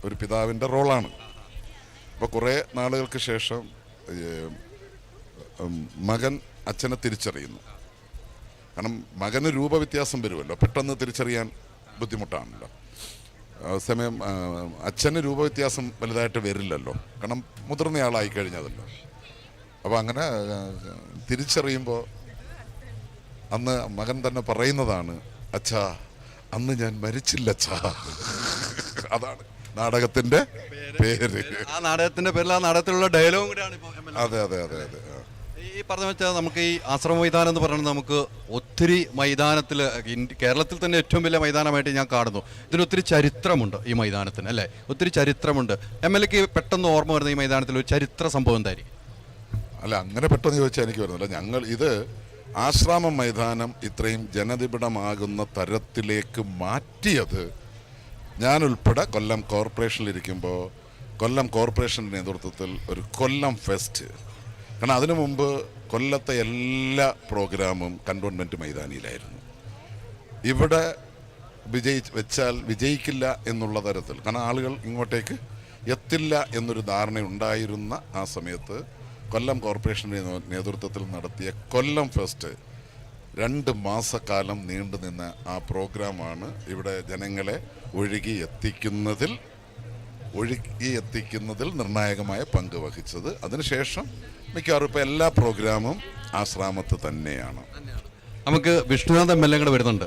ഒരു പിതാവിൻ്റെ റോളാണ്. അപ്പോൾ കുറേ നാളുകൾക്ക് ശേഷം മകൻ അച്ഛനെ തിരിച്ചറിയുന്നു. കാരണം മകന് രൂപവ്യത്യാസം വരുമല്ലോ, പെട്ടെന്ന് തിരിച്ചറിയാൻ ബുദ്ധിമുട്ടാണല്ലോ. സമയം അച്ഛന് രൂപവ്യത്യാസം വലുതായിട്ട് വരില്ലല്ലോ, കാരണം മുതിർന്നയാളായി കഴിഞ്ഞതല്ലോ. അപ്പോൾ അങ്ങനെ തിരിച്ചറിയുമ്പോൾ അന്ന് മകൻ തന്നെ പറയുന്നതാണ്, അച്ഛാ അന്ന് ഞാൻ മരിച്ചില്ല അച്ഛാ. അതാണ് നാടകത്തിന്റെ പേര്. ആ നാടകത്തിന്റെ പേരിൽ ആ നാടകത്തിലുള്ള ഡയലോഗും കൂടെയാണ് ഇപ്പോൾ. അതെ അതെ അതെ അതെ. ഈ പറഞ്ഞ വെച്ചാൽ നമുക്ക് ഈ ആശ്രമ മൈതാനം എന്ന് പറയുന്നത് നമുക്ക് ഒത്തിരി മൈതാനത്തിൽ കേരളത്തിൽ തന്നെ ഏറ്റവും വലിയ മൈതാനമായിട്ട് ഞാൻ കാണുന്നു. ഇതിനൊത്തിരി ചരിത്രമുണ്ട് ഈ മൈതാനത്തിന്, അല്ലേ? ഒത്തിരി ചരിത്രമുണ്ട്. MLAക്ക് പെട്ടെന്ന് ഓർമ്മ വരുന്ന ഈ മൈതാനത്തിൽ ഒരു ചരിത്ര സംഭവം എന്തായിരിക്കും? അല്ല, അങ്ങനെ പെട്ടെന്ന് ചോദിച്ചാൽ എനിക്ക് വരുന്നില്ല. ഞങ്ങൾ ഇത് ആശ്രാമം മൈതാനം ഇത്രയും ജനനിബിഡമാകുന്ന തരത്തിലേക്ക് മാറ്റിയത് ഞാനുൾപ്പെടെ കൊല്ലം കോർപ്പറേഷനിലിരിക്കുമ്പോൾ കൊല്ലം കോർപ്പറേഷൻ്റെ നേതൃത്വത്തിൽ ഒരു കൊല്ലം ഫെസ്റ്റ്. കാരണം അതിനു മുമ്പ് കൊല്ലത്തെ എല്ലാ പ്രോഗ്രാമും കണ്ടോൺമെൻറ്റ് മൈതാനിയിലായിരുന്നു. ഇവിടെ വെച്ചാൽ വിജയിക്കില്ല എന്നുള്ള തരത്തിൽ, കാരണം ആളുകൾ ഇങ്ങോട്ടേക്ക് എത്തില്ല എന്നൊരു ധാരണ ഉണ്ടായിരുന്ന ആ സമയത്ത് കൊല്ലം കോർപ്പറേഷൻ്റെ നേതൃത്വത്തിൽ നടത്തിയ കൊല്ലം ഫെസ്റ്റ് 2 മാസക്കാലം നീണ്ടുനിന്ന ആ പ്രോഗ്രാമാണ് ഇവിടെ ജനങ്ങളെ ഒഴുകി എത്തിക്കുന്നതിൽ നിർണായകമായ പങ്ക് വഹിച്ചത്. അതിനുശേഷം മിക്കവാറും ഇപ്പോൾ എല്ലാ പ്രോഗ്രാമും ആശ്രാമത്ത് തന്നെയാണ്. നമുക്ക് വിഷ്ണുനാഥ് MLA കൂടെ വരുന്നുണ്ട്.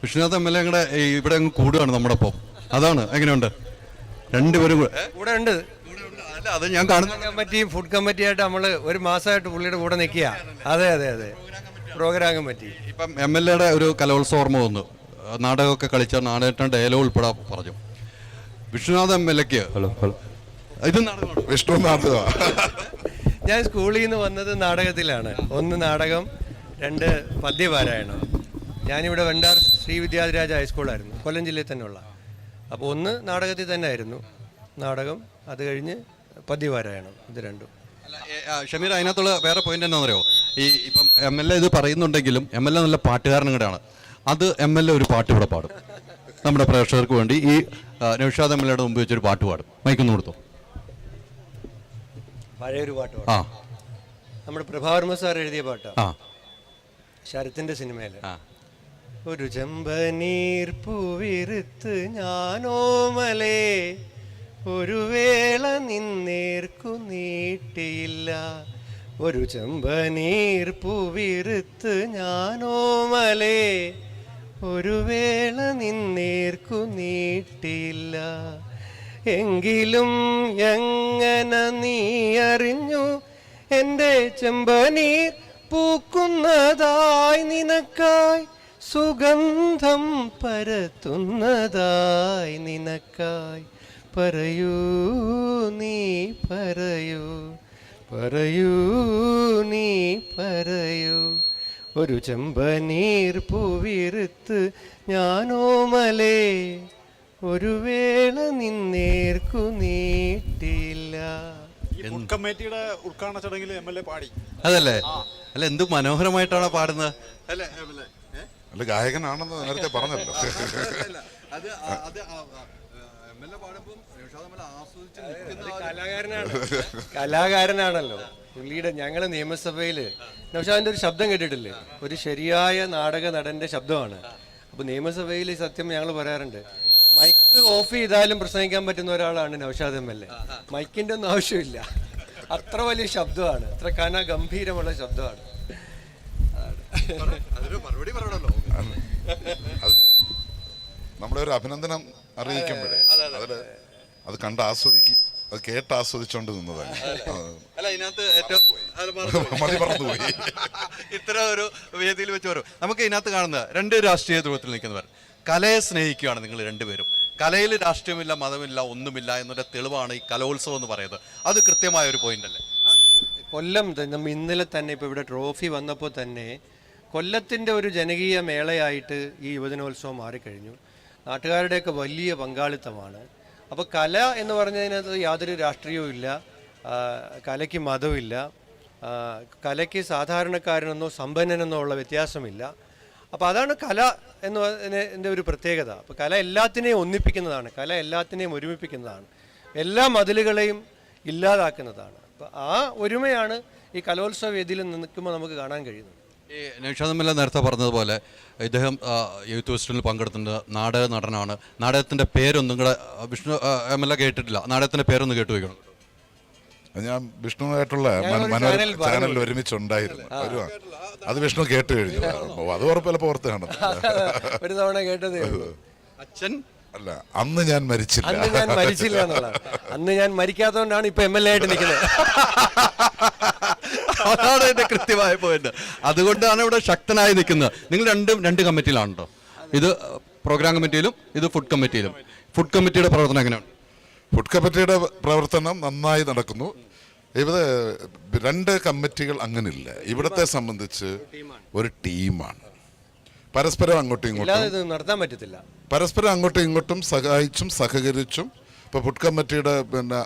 വിഷ്ണുനാഥ് MLA കൂടെ ഇവിടെ അങ്ങ് കൂടുകയാണ് നമ്മുടെ ഒപ്പം. അതാണ് എങ്ങനെയുണ്ട്? രണ്ടുപേരും കൂടെ ഉണ്ട്. അല്ല, അത് ഞാൻ കാണുന്ന കമ്മിറ്റി ഫുഡ് കമ്മിറ്റി ആയിട്ട് നമ്മൾ ഒരു മാസമായിട്ട് പുള്ളിയുടെ കൂടെ നിൽക്കുക. അതെ അതെ അതെ, പ്രോഗ്രാം കമ്മിറ്റി. ഇപ്പം MLAയുടെ ഒരു കലോത്സവ ഓർമ്മ വന്നു. നാടകമൊക്കെ കളിച്ച നാടകം ഡയലോഗ് ഉൾപ്പെടെ പറഞ്ഞു. വിഷ്ണുനാഥ് MLAക്ക് ഇത് നാടകമാണ്. വിഷ്ണു നാടകം. ഞാൻ സ്കൂളിൽ നിന്ന് വന്നത് നാടകത്തിലാണ്. 1 നാടകം, 2 പദ്യപാരായണം. ഞാനിവിടെ വെണ്ടാർ ശ്രീ വിദ്യാധിരാജ ഹൈസ്കൂളായിരുന്നു, കൊല്ലം ജില്ലയിൽ തന്നെയുള്ള. അപ്പോൾ 1 നാടകത്തിൽ തന്നെ ആയിരുന്നു നാടകം, അത് കഴിഞ്ഞ് പദ്യപാരായണം. ഇത് രണ്ടും. ഷമീർ, അതിനകത്തുള്ള വേറെ പോയിന്റ് എന്താണെന്നറിയോ? ഇപ്പം MLA ഇത് പറയുന്നുണ്ടെങ്കിലും MLA നല്ല പാട്ടുകാരനും കൂടെയാണ്. അത് MLA ഒരു പാട്ട് ഇവിടെ പാടും നമ്മുടെ പ്രേക്ഷകർക്ക് വേണ്ടി. ഈ നൗഷാദ് MLAയുടെ മുമ്പ് വെച്ചൊരു പാട്ട് പാടും. മൈക്കൊന്ന് കൊടുത്തു. പഴയൊരു പാട്ട് പാടും. നമ്മുടെ പ്രഭാവർമ്മ സാർ എഴുതിയ പാട്ടാണ്, ശരത്തിന്റെ സിനിമയില്. ഒരു ചെമ്പനീർ പൂവിരുത്ത് ഞാനോമലേ, ഒരു വേള നിന്നേർക്കു നീട്ടിയില്ല. ഒരു ചെമ്പനീർ പൂവിരുത്ത് ഞാനോമലേ, ഒരു വേള നിന്നേർക്കു നീട്ടിയില്ല. എങ്കിലും എങ്ങനെ നീ അറിഞ്ഞു എൻ്റെ ചെമ്പനീർ പൂക്കുന്നതായി, നിനക്കായി സുഗന്ധം പരത്തുന്നതായി, നിനക്കായി. പറയൂ നീ പറയൂ, പറയൂ നീ പറയൂ. ഒരു ചെമ്പനീർ പൂവിരുത്ത് ഞാനോമലേ, ഒരു വേള നിന്നേർക്കു നീട്ടിയില്ല. കമ്മിറ്റിയുടെ ഉദ്ഘാടന ചടങ്ങിൽ MLA പാടി. അതല്ലേ? അല്ല, എന്ത് മനോഹരമായിട്ടാണ് പാടുന്നത്, അല്ലേ? അല്ല, ഗായകനാണെന്ന് നേരത്തെ പറഞ്ഞല്ലോ. കലാകാരനാണല്ലോ പുള്ളിയുടെ. ഞങ്ങള് നിയമസഭയില് നൗഷാദിന്റെ ഒരു ശബ്ദം കേട്ടിട്ടില്ലേ? ഒരു ശരിയായ നാടക നടന്റെ ശബ്ദമാണ്. അപ്പൊ നിയമസഭയിൽ സത്യം ഞങ്ങൾ പറയാറുണ്ട്, മൈക്ക് ഓഫ് ചെയ്താലും പ്രസംഗിക്കാൻ പറ്റുന്ന ഒരാളാണ് നൗഷാദ് MLA. മൈക്കിന്റെ ഒന്നും ആവശ്യമില്ല, അത്ര വലിയ ശബ്ദമാണ്, അത്ര ഗംഭീരമുള്ള ശബ്ദമാണ്. നമ്മളെ ഒരു അഭിനന്ദനം അറിയിക്കുമ്പോഴേ അത് കണ്ട് അത് കേട്ട് ആസ്വദിച്ചോണ്ട് നിന്നതാണ്. ഇത്ര ഒരു വേദിയിൽ വെച്ച് വരും. നമുക്ക് ഇതിനകത്ത് കാണുന്നത് 2 രാഷ്ട്രീയ ധ്രുവത്തിൽ നിൽക്കുന്നവർ. കലയെ സ്നേഹിക്കുകയാണ് നിങ്ങൾ രണ്ടുപേരും. കലയിൽ രാഷ്ട്രീയമില്ല, മതമില്ല, ഒന്നുമില്ല എന്നൊരു തെളിവാണ് ഈ കലോത്സവം എന്ന് പറയുന്നത്. അത് കൃത്യമായ ഒരു പോയിന്റ് അല്ലേ? കൊല്ലം ഇന്നലെ തന്നെ ഇപ്പോൾ ഇവിടെ ട്രോഫി വന്നപ്പോൾ തന്നെ കൊല്ലത്തിൻ്റെ ഒരു ജനകീയ മേളയായിട്ട് ഈ യുവജനോത്സവം മാറിക്കഴിഞ്ഞു. നാട്ടുകാരുടെയൊക്കെ വലിയ പങ്കാളിത്തമാണ്. അപ്പോൾ കല എന്ന് പറഞ്ഞതിനകത്ത് യാതൊരു രാഷ്ട്രീയവും ഇല്ല, കലയ്ക്ക് മതമില്ല, കലയ്ക്ക് സാധാരണക്കാരനെന്നോ സമ്പന്നനെന്നോ ഉള്ള വ്യത്യാസമില്ല. അപ്പോൾ അതാണ് കല എന്നതിൻ്റെ ഒരു പ്രത്യേകത. അപ്പോൾ കല എല്ലാത്തിനെയും ഒന്നിപ്പിക്കുന്നതാണ്, കല എല്ലാത്തിനെയും ഒരുമിപ്പിക്കുന്നതാണ്, എല്ലാ മതിലുകളെയും ഇല്ലാതാക്കുന്നതാണ്. അപ്പോൾ ആ ഒരുമയാണ് ഈ കലോത്സവ വേദിയിൽ നിൽക്കുമ്പോൾ നമുക്ക് കാണാൻ കഴിയുന്നത്. ഈ നൗഷാദ് എം.എൽ.എ നേരത്തെ പറഞ്ഞതുപോലെ ഇദ്ദേഹം യൂത്ത് ഫെസ്റ്റിവലിൽ പങ്കെടുത്തിട്ടുണ്ട്, നാടക നടനാണ്. നാടകത്തിൻ്റെ പേരൊന്നും കൂടെ വിഷ്ണു എം.എൽ.എ കേട്ടിട്ടില്ല, നാടകത്തിൻ്റെ പേരൊന്ന് കേട്ടു വയ്ക്കണം. ഞാൻ വിഷ്ണുവായിട്ടുള്ള ചാനലിൽ ഒരുമിച്ചുണ്ടായിരുന്നു, അത് വിഷ്ണു കേട്ട് കഴിഞ്ഞു. അത് ഉറപ്പല്ല പുറത്ത് കാണത്തില്ല, ഒരു തവണ കേട്ടതേ അച്ഛൻ അല്ല, അന്ന് ഞാൻ മരിച്ചില്ല എന്നുള്ളതാണ്. അന്ന് ഞാൻ മരിക്കാത്തതുകൊണ്ടാണ് ഇപ്പൊ MLA ആയിട്ട് നിൽക്കുന്നത്. അതാണ് എന്റെ കൃത്യമായ പോയിന്റ്. അതുകൊണ്ടാണ് ഇവിടെ ശക്തനായി നിൽക്കുന്നത്. നിങ്ങൾ രണ്ട് കമ്മിറ്റിയിലാണല്ലോ, ഇത് പ്രോഗ്രാം കമ്മിറ്റിയിലും ഇത് ഫുഡ് കമ്മിറ്റിയിലും. ഫുഡ് കമ്മിറ്റിയുടെ പ്രവർത്തനം എങ്ങനെയാണ്? ഫുഡ് കമ്മിറ്റിയുടെ പ്രവർത്തനം നന്നായി നടക്കുന്നു. ഇവിടെ 2 കമ്മിറ്റികൾ അങ്ങനില്ല. ഇവിടത്തെ സംബന്ധിച്ച് ഒരു ടീമാണ്, പരസ്പരം അങ്ങോട്ടും ഇങ്ങോട്ടും നടത്താൻ പറ്റത്തില്ല. പരസ്പരം അങ്ങോട്ടും ഇങ്ങോട്ടും സഹായിച്ചും സഹകരിച്ചും. ഇപ്പോൾ ഫുഡ് കമ്മിറ്റിയുടെ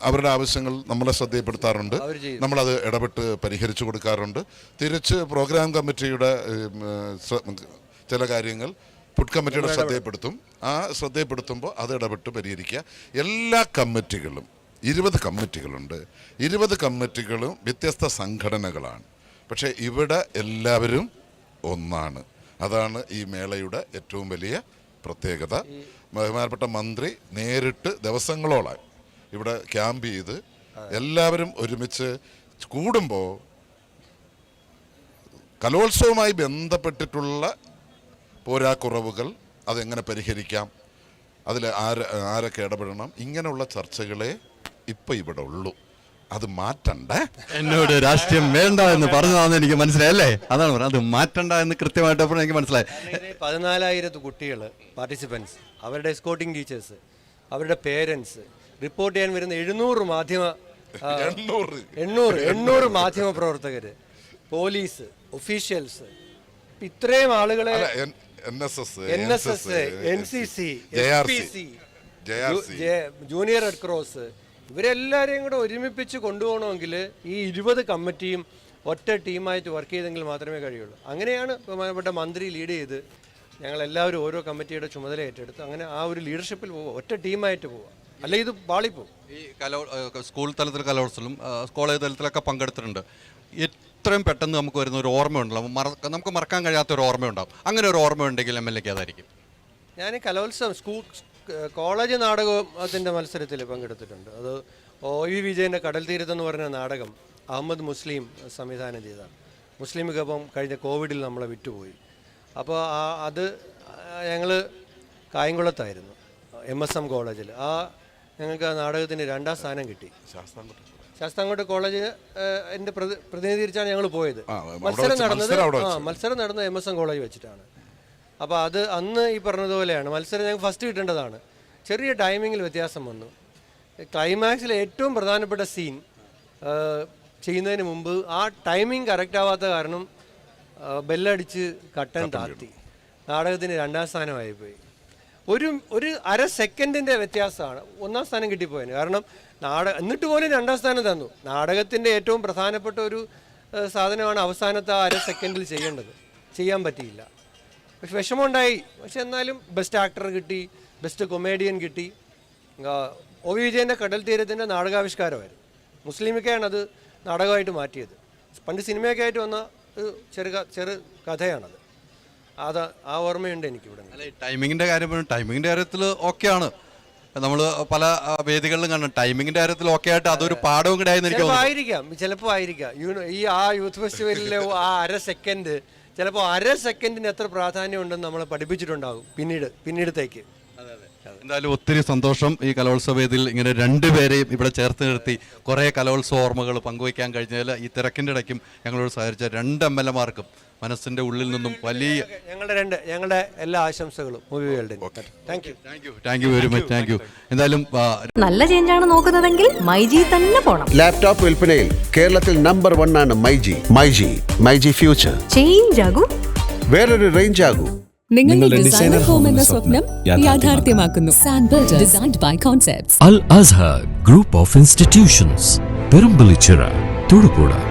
അവരുടെ ആവശ്യങ്ങൾ നമ്മളെ ശ്രദ്ധയിൽപ്പെടുത്താറുണ്ട്, നമ്മളത് ഇടപെട്ട് പരിഹരിച്ചു കൊടുക്കാറുണ്ട്. തിരിച്ച് പ്രോഗ്രാം കമ്മിറ്റിയുടെ ചില കാര്യങ്ങൾ ഫുഡ് കമ്മിറ്റിയുടെ ശ്രദ്ധയിൽപ്പെടുത്തും. ആ ശ്രദ്ധയിൽപ്പെടുത്തുമ്പോൾ അത് ഇടപെട്ട് പരിഹരിക്കുക. എല്ലാ കമ്മിറ്റികളും 20 കമ്മിറ്റികളുണ്ട്. 20 കമ്മിറ്റികളും വ്യത്യസ്ത സംഘടനകളാണ്, പക്ഷേ ഇവിടെ എല്ലാവരും ഒന്നാണ്. അതാണ് ഈ മേളയുടെ ഏറ്റവും വലിയ പ്രത്യേകത. ബഹുമാനപ്പെട്ട മന്ത്രി നേരിട്ട് ദിവസങ്ങളോളം ഇവിടെ ക്യാമ്പ് ചെയ്ത് എല്ലാവരും ഒരുമിച്ച് കൂടുമ്പോൾ കലോത്സവവുമായി ബന്ധപ്പെട്ടിട്ടുള്ള പോരാക്കുറവുകൾ അതെങ്ങനെ പരിഹരിക്കാം, അതിൽ ആരൊക്കെ ഇടപെടണം, ഇങ്ങനെയുള്ള ചർച്ചകളെ ഇപ്പം ഇവിടെ ഉള്ളൂ. അത് മാറ്റണ്ടേ? എന്നോട് രാഷ്ട്രീയം വേണ്ട എന്ന് പറഞ്ഞതാണെന്ന് എനിക്ക് മനസ്സിലായല്ലേ, അതാണ് പറഞ്ഞത്. അത് മാറ്റണ്ട എന്ന് കൃത്യമായിട്ട് എനിക്ക് മനസ്സിലായി. 14,000 കുട്ടികൾ പാർട്ടിസിപ്പൻസ്, അവരുടെ എസ്കോർട്ടിംഗ് ടീച്ചേഴ്സ്, അവരുടെ പേരൻസ്, റിപ്പോർട്ട് ചെയ്യാൻ വരുന്ന 800 മാധ്യമ പ്രവർത്തകർ, പോലീസ്, ഒഫീഷ്യൽസ്, ഇത്രയും ആളുകളെ NSS, NCC, SPC, junior red cross, ഇവരെല്ലാവരെയും കൂടെ ഒരുമിപ്പിച്ച് കൊണ്ടുപോകണമെങ്കിൽ ഈ 20 കമ്മിറ്റിയും ഒറ്റ ടീമായിട്ട് വർക്ക് ചെയ്തെങ്കിൽ മാത്രമേ കഴിയുള്ളൂ. അങ്ങനെയാണ് ബഹുമാനപ്പെട്ട മന്ത്രി ലീഡ് ചെയ്ത് ഞങ്ങളെല്ലാവരും ഓരോ കമ്മിറ്റിയുടെ ചുമതല ഏറ്റെടുത്ത് അങ്ങനെ ആ ഒരു ലീഡർഷിപ്പിൽ പോവുക, ഒറ്റ ടീമായിട്ട് പോവുക, അല്ലെ ഇത് പാളിപ്പോവും. ഈ സ്കൂൾ തലത്തിൽ കലോത്സവം, കോളേജ് തലത്തിലൊക്കെ പങ്കെടുത്തിട്ടുണ്ട്. എത്രയും പെട്ടെന്ന് നമുക്ക് വരുന്ന ഒരു ഓർമ്മയുണ്ടല്ലോ, നമുക്ക് മറക്കാൻ കഴിയാത്തൊരു ഓർമ്മയുണ്ടാവും. അങ്ങനെ ഒരു ഓർമ്മ ഉണ്ടെങ്കിൽ MLA അതായിരിക്കും. ഞാൻ കലോത്സവം കോളേജ് നാടകത്തിൻ്റെ മത്സരത്തിൽ പങ്കെടുത്തിട്ടുണ്ട്. അത് OV വിജയൻ്റെ കടൽ തീരത്തെന്ന് പറഞ്ഞ നാടകം അഹമ്മദ് മുസ്ലിം സംവിധാനം ചെയ്തതാണ്. മുസ്ലിമിക്കൊപ്പം കഴിഞ്ഞ കോവിഡിൽ നമ്മളെ വിട്ടുപോയി. അപ്പോൾ അത് ഞങ്ങൾ കായംകുളത്തായിരുന്നു, MSM കോളേജിൽ. ഞങ്ങൾക്ക് ആ നാടകത്തിന് 2ാം സ്ഥാനം കിട്ടി. ശാസ്താംകോട്ട കോളേജിന് എൻ്റെ പ്രതിനിധീകരിച്ചാണ് ഞങ്ങൾ പോയത്. മത്സരം നടന്നത് MSM കോളേജ് വെച്ചിട്ടാണ്. അപ്പോൾ അത് അന്ന് ഈ പറഞ്ഞതുപോലെയാണ്, മത്സരം ഞങ്ങൾക്ക് ഫസ്റ്റ് കിട്ടേണ്ടതാണ്. ചെറിയ ടൈമിങ്ങിൽ വ്യത്യാസം വന്നു. ക്ലൈമാക്സിൽ ഏറ്റവും പ്രധാനപ്പെട്ട സീൻ ചെയ്യുന്നതിന് മുമ്പ് ആ ടൈമിംഗ് കറക്റ്റ് ആവാത്ത കാരണം ബെല്ലടിച്ച് കട്ടൻ താഴ്ത്തി. നാടകത്തിന് 2ാം സ്ഥാനമായിപ്പോയി. ഒരു അര സെക്കൻഡിൻ്റെ വ്യത്യാസമാണ് 1ാം സ്ഥാനം കിട്ടിപ്പോയത്. കാരണം എന്നിട്ട് പോലും 2ാം സ്ഥാനം തന്നു. നാടകത്തിൻ്റെ ഏറ്റവും പ്രധാനപ്പെട്ട ഒരു സാധനമാണ് അവസാനത്തെ അര സെക്കൻഡിൽ ചെയ്യാൻ പറ്റിയില്ല. പക്ഷെ വിഷമമുണ്ടായി. പക്ഷെ എന്നാലും ബെസ്റ്റ് ആക്ടർ കിട്ടി, ബെസ്റ്റ് കൊമേഡിയൻ കിട്ടി. OV വിജയൻ്റെ കടൽ തീരത്തിൻ്റെ നാടകാവിഷ്കാരമായിരുന്നു. മുസ്ലിമിക്കയാണ് അത് നാടകമായിട്ട് മാറ്റിയത്. പണ്ട് സിനിമയൊക്കെ ആയിട്ട് വന്ന ഒരു ചെറു കഥയാണത്. ആ ഓർമ്മയുണ്ട് എനിക്കിവിടെ. ടൈമിങ്ങിൻ്റെ കാര്യത്തിൽ ഓക്കെയാണ്. നമ്മൾ പല വേദികളിലും കാണും ടൈമിങ്ങിൻ്റെ കാര്യത്തിൽ ഓക്കെ ആയിട്ട് അതൊരു പാഠവും കൂടെ ചിലപ്പോൾ ആയിരിക്കാം. ഈ യൂത്ത് ഫെസ്റ്റിവലിലെ ആ അര സെക്കൻഡ്, ചിലപ്പോൾ അര സെക്കൻഡിന് എത്ര പ്രാധാന്യം ഉണ്ടെന്ന് നമ്മളെ പഠിപ്പിച്ചിട്ടുണ്ടാകും പിന്നീടത്തേക്ക്. എന്തായാലും ഒത്തിരി സന്തോഷം ഈ കലോത്സവ വേദിയിൽ ഇങ്ങനെ 2 പേരെയും ഇവിടെ ചേർത്ത് നിർത്തി കുറേ കലോത്സവ ഓർമ്മകൾ പങ്കുവയ്ക്കാൻ കഴിഞ്ഞതിൽ ഈ തിരക്കിൻ്റെ ഇടയ്ക്കും ഞങ്ങളോട് സഹകരിച്ച 2 MLA-മാർക്കും മനസ്സിൻ്റെ ഉള്ളിൽ നിന്നും വലിയ ഞങ്ങളുടെ എല്ലാ ആശംസകളും. Thank you very much. Thank you. എന്തായാലും നല്ല ചേഞ്ചാണ് നോക്കുന്നതെങ്കിൽ മൈജി തന്നെ പോണം. ലാപ്ടോപ്പ് വിൽപ്പനയിൽ കേരളത്തിൽ നമ്പർ 1 ആണ് മൈജി ഫ്യൂച്ചർ. ചേഞ്ച് ആകൂ, വേറൊരു റേഞ്ച് ആകൂ. നിങ്ങളുടെ ഡിസൈനർ ഹോം എന്ന സ്വപ്നം യാഥാർത്ഥ്യമാക്കുന്നു. Sandbuilder, designed by Concepts. Al Azhar Group of Institutions, Perambalichira, Thudupuzha.